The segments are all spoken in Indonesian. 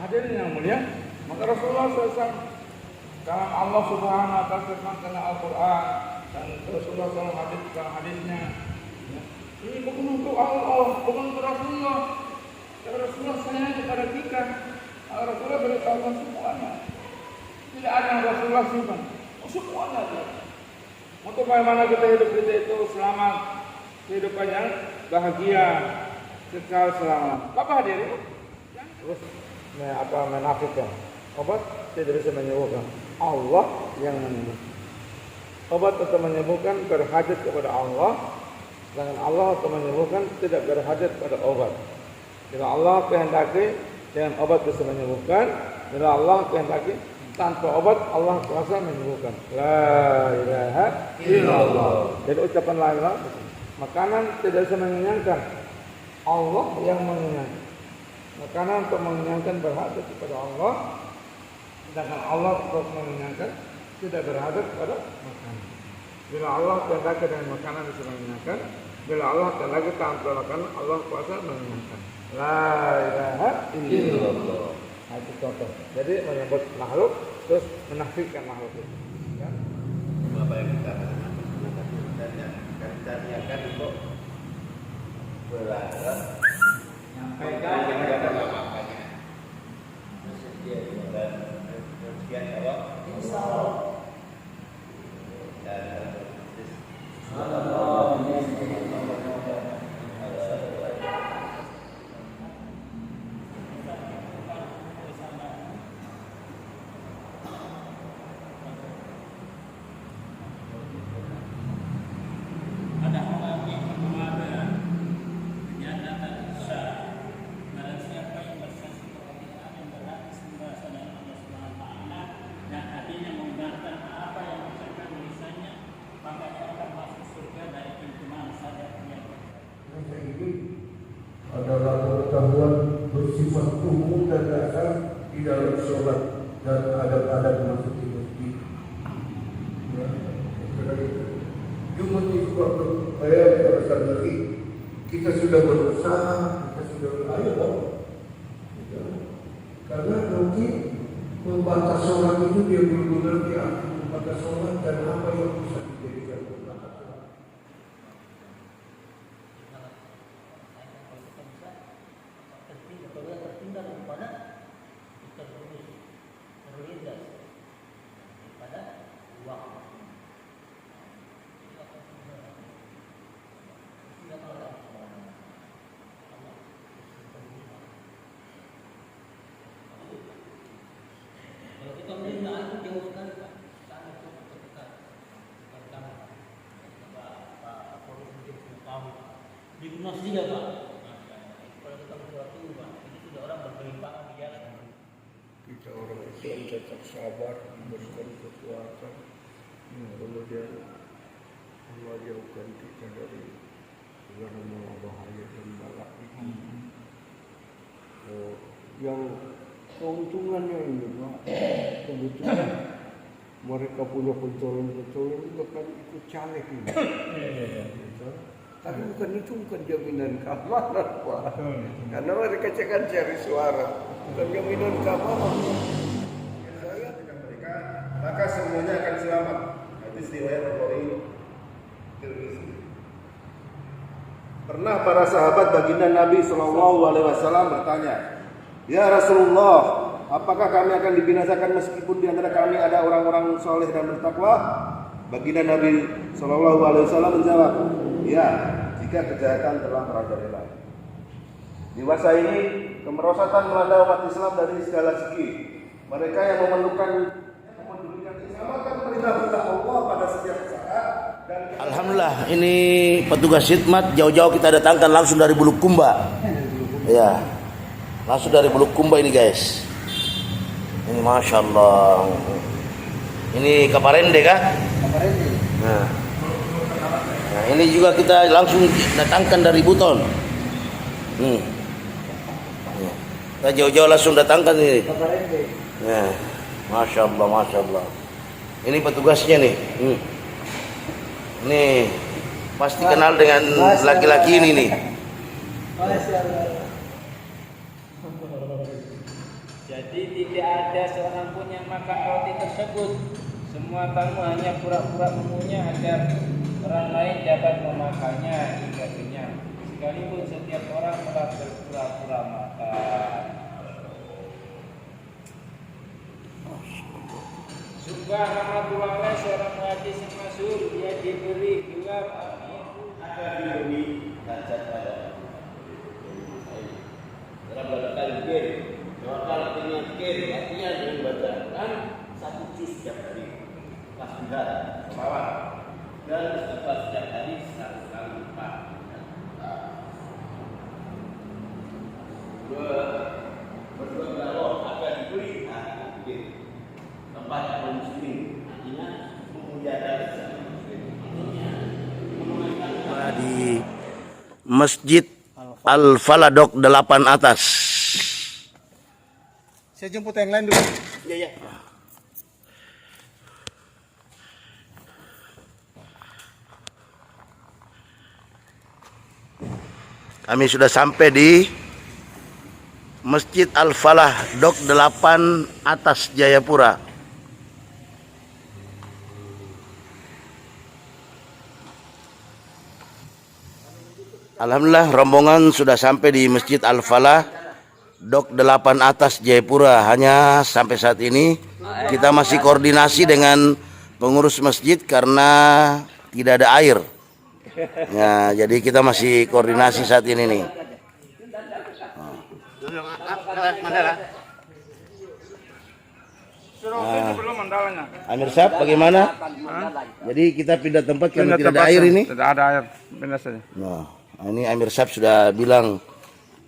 Hadirin yang mulia, maka Rasulullah SAW dalam Allah Subhanahu wa taala firman dalam Al-Qur'an dan Rasulullah SAW hadis dalam hadisnya, ini bukan untuk Allah, bukan untuk Rasulullah. Kata Rasulullah sayang kepada kita. Rasulullah beritahukan semuanya. Tidak ada yang Rasulullah simpan. Semuanya ada. Untuk bagaimana kita hidup itu selamat, kehidupan yang bahagia, kekal selama. Bapak hadirin. Terus menafikan. Obat tidak bisa menyembuhkan. Allah yang menyembuhkan. Obat tetap menyembuhkan berhajat kepada Allah, sedangkan Allah tetap menyembuhkan tidak berhajat pada obat. Bila Allah kehendaki dengan obat bisa menyembuhkan, bila Allah kehendaki tanpa obat Allah kuasa menyembuhkan. La ilaha illallah. Jadi ucapan la ilaha, makanan tidak bisa mengenyangkan, Allah yang mengenyangkan. Makanan untuk mengenyangkan berhajat kepada Allah, sedangkan Allah untuk mengenyangkan tidak berhajat kepada makanan. Bila Allah kehendaki dengan makanan bisa mengenyangkan, bila Allah kehendaki tanpa makanan Allah kuasa mengenyangkan. La ilaha illallah. Itu contoh. Jadi menyebut makhluk terus menafikan makhluk itu. Ya. Apa yang kita dan niatkan untuk berharap Nyampaikan makanya dan kemudian jawab insyaallah dan adalah pengetahuan bersifat umum dan dasar di dalam sholat dan adab-adab memasuki masjid. Ya, cuma itu saya merasa lagi kita sudah berusaha, kita sudah ayo, karena nanti membatas sholat itu dia benar-benar diatur membatas sholat dan apa yang bisa dijadikan pembatas sholat. Diagnosis juga Pak. Kalau kita bersuatu Pak, ini sudah orang bergelimpangan di jalan. Kita orang Islam tetap sabar memberikan kekuatan. Kemudian Allah jauhkan kita dari segala bahaya dan bala itu. Yang keuntungannya ini Pak, kebetulan mereka punya pentolan-pentolan bahkan ikut caleg ini. Tapi bukan jaminan keamanan Pak. Karena mereka kan cari suara, bukan jaminan keamanan. saya dengan mereka maka semuanya akan selamat. Hadis riwayat Bukhari. Pernah para sahabat baginda Nabi SAW bertanya, ya Rasulullah, apakah kami akan dibinasakan meskipun di antara kami ada orang-orang soleh dan bertakwa? Baginda Nabi SAW menjawab, ya, jika kejahatan telah merajalela. Di masa ini kemerosotan melanda umat Islam dari segala segi. Mereka yang memerlukan kepedulian Islam perintah-perintah Allah pada setiap saat. Alhamdulillah, ini petugas khidmat jauh-jauh kita datangkan langsung dari Bulukumba. Ya, langsung dari Bulukumba ini guys. Ini masya Allah. Ini Kaparende kah? Kaparende. Nah, ini juga kita langsung datangkan dari Buton. Kita jauh-jauh langsung datangkan ini. Kaparende. Nah, masya Allah, masya Allah. Ini petugasnya nih. Nih, pasti kenal dengan laki-laki ini nih. Jadi tidak ada seorang pun yang makan roti tersebut. Semua tamu hanya pura-pura mengunyah agar orang lain dapat memakannya hingga kenyang. Sekalipun setiap orang telah berpura-pura makan. Subhanallah, seorang hadis yang masyhur, dia diberi gelar Ada diberi derajat pada dalam bahasa Inggris. Kalau dengan kir artinya dengan bacaan 1 juz setiap hari. Tasbihah, selawat dan istighfar setiap hari 1 kali lipat. Berdua kalau akan diberi tempat kaum muslimin, artinya memuliakan sesama muslim. Di Masjid Al-Falah 8 atas. Saya jemput yang lain dulu. Iya. Kami sudah sampai di Masjid Al-Falah 8 atas Jayapura. Alhamdulillah rombongan sudah sampai di Masjid Al-Falah 8 atas Jayapura. Hanya sampai saat ini kita masih koordinasi dengan pengurus masjid karena tidak ada air. Ya, jadi kita masih koordinasi saat ini nih. Amir Sab, bagaimana? Jadi kita pindah tempat karena tidak ada air ini. Tidak ada air, pindah saja. Nah, ini Amir Sab sudah bilang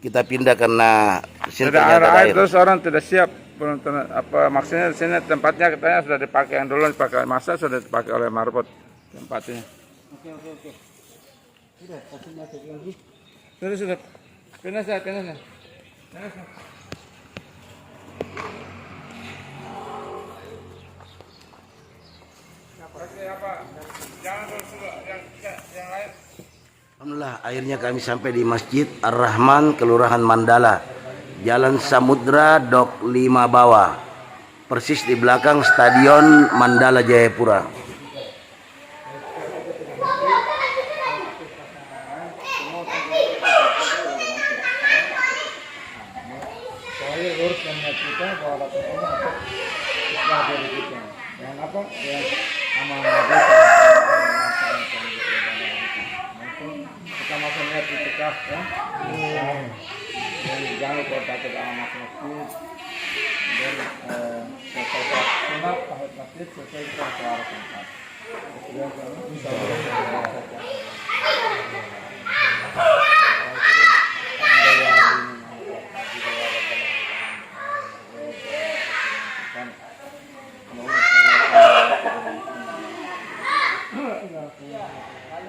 kita pindah karena Tidak ada air, terus orang tidak siap. Belum apa maksudnya di sini tempatnya katanya sudah dipakai yang dulu dipakai masa sudah dipakai oleh marbot tempatnya. Oke. Sudah. Pindah saja. Alhamdulillah akhirnya kami sampai di Masjid Ar-Rahman, Kelurahan Mandala, Jalan Samudra, Dok 5 bawah, persis di belakang Stadion Mandala Jayapura. Kita masuk lihat di tegas ya. Jangan lupa takut amat masjid. Dan selesai sunat tahun masjid selesai kita ke arah tempat.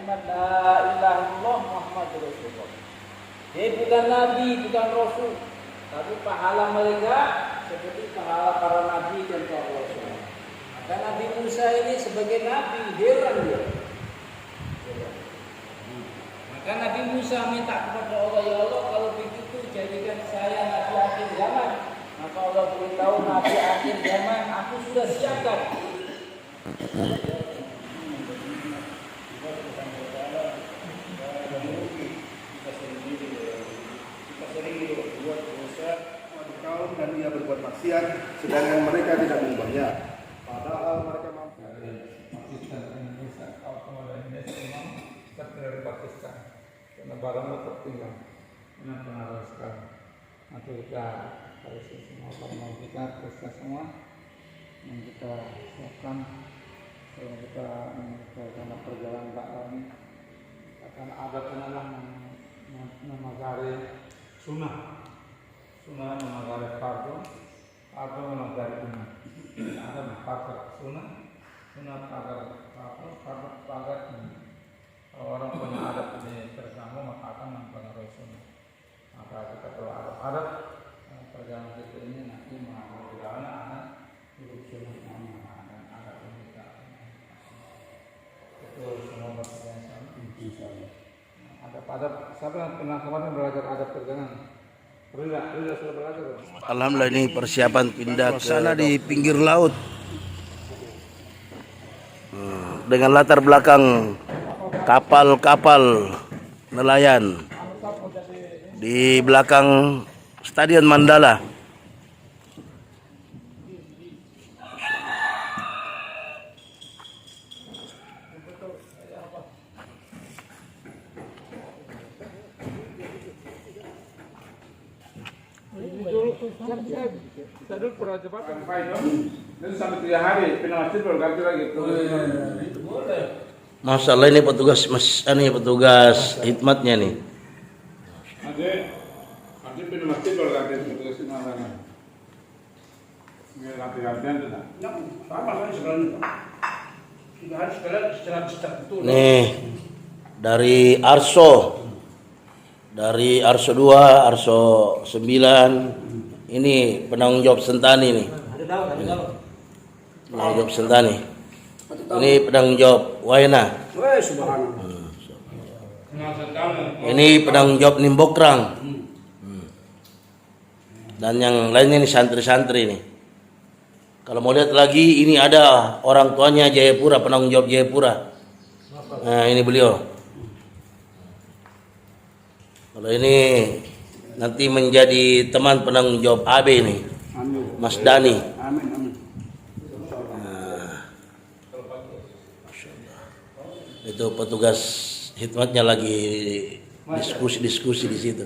kalimat la ilaha illallah Muhammadur Rasulullah. Dia bukan nabi, bukan rasul, tapi pahala mereka seperti pahala para nabi dan para rasul. Maka Nabi Musa ini sebagai nabi heran dia. Maka Nabi Musa minta kepada Allah, ya Allah kalau begitu jadikan saya nabi akhir zaman. Maka Allah beritahu nabi akhir zaman aku sudah siapkan. Dan ia berbuat maksiat, sedangkan mereka tidak mengubahnya. Padahal mereka mampu. Pakistan, Indonesia, kalau Indonesia memang dari Pakistan, karena barangnya tertinggal. Ini pengaruh sekarang. atau kita harus semua para kita semua yang kita siapkan sebelum kita karena perjalanan dakwah ini akan ada pengenalan memagari sunnah memagari fardu memagari sunnah ada pagar sunnah pagar fardu pagar kalau orang punya adat ini terganggu maka akan mempengaruhi sunnah. Maka kita perlu adat perjalanan kita ini nanti mudah-mudahan anak hidup sunnah dan adat ini kita itu semua berkebiasaan. Adat siapa yang pernah kemarin belajar adat perjalanan? Rila sudah belajar. Alhamdulillah ini persiapan pindah ke sana di pinggir laut dengan latar belakang kapal-kapal nelayan di belakang Stadion Mandala. Saya dulu pernah jabatan itu sampai 3 hari pindah masjid baru ganti lagi. Masalah ini petugas hikmatnya nih. Nanti pindah masjid baru ganti petugas hikmatnya. Ganti-gantian sudah. Sama kan sebenarnya. Sudah harus secara betul. Nih dari Arso 2, Arso 9. Ini penanggung jawab Sentani nih. Penanggung jawab Sentani. Ini penanggung jawab Waena. Ini penanggung jawab Nimbokrang. Dan yang lainnya ini santri-santri nih. Kalau mau lihat lagi ini ada orang tuanya Jayapura, penanggung jawab Jayapura. Nah, ini beliau. Kalau ini nanti menjadi teman penanggung jawab AB nih, Mas Dani. Nah, itu petugas hikmatnya lagi diskusi di situ.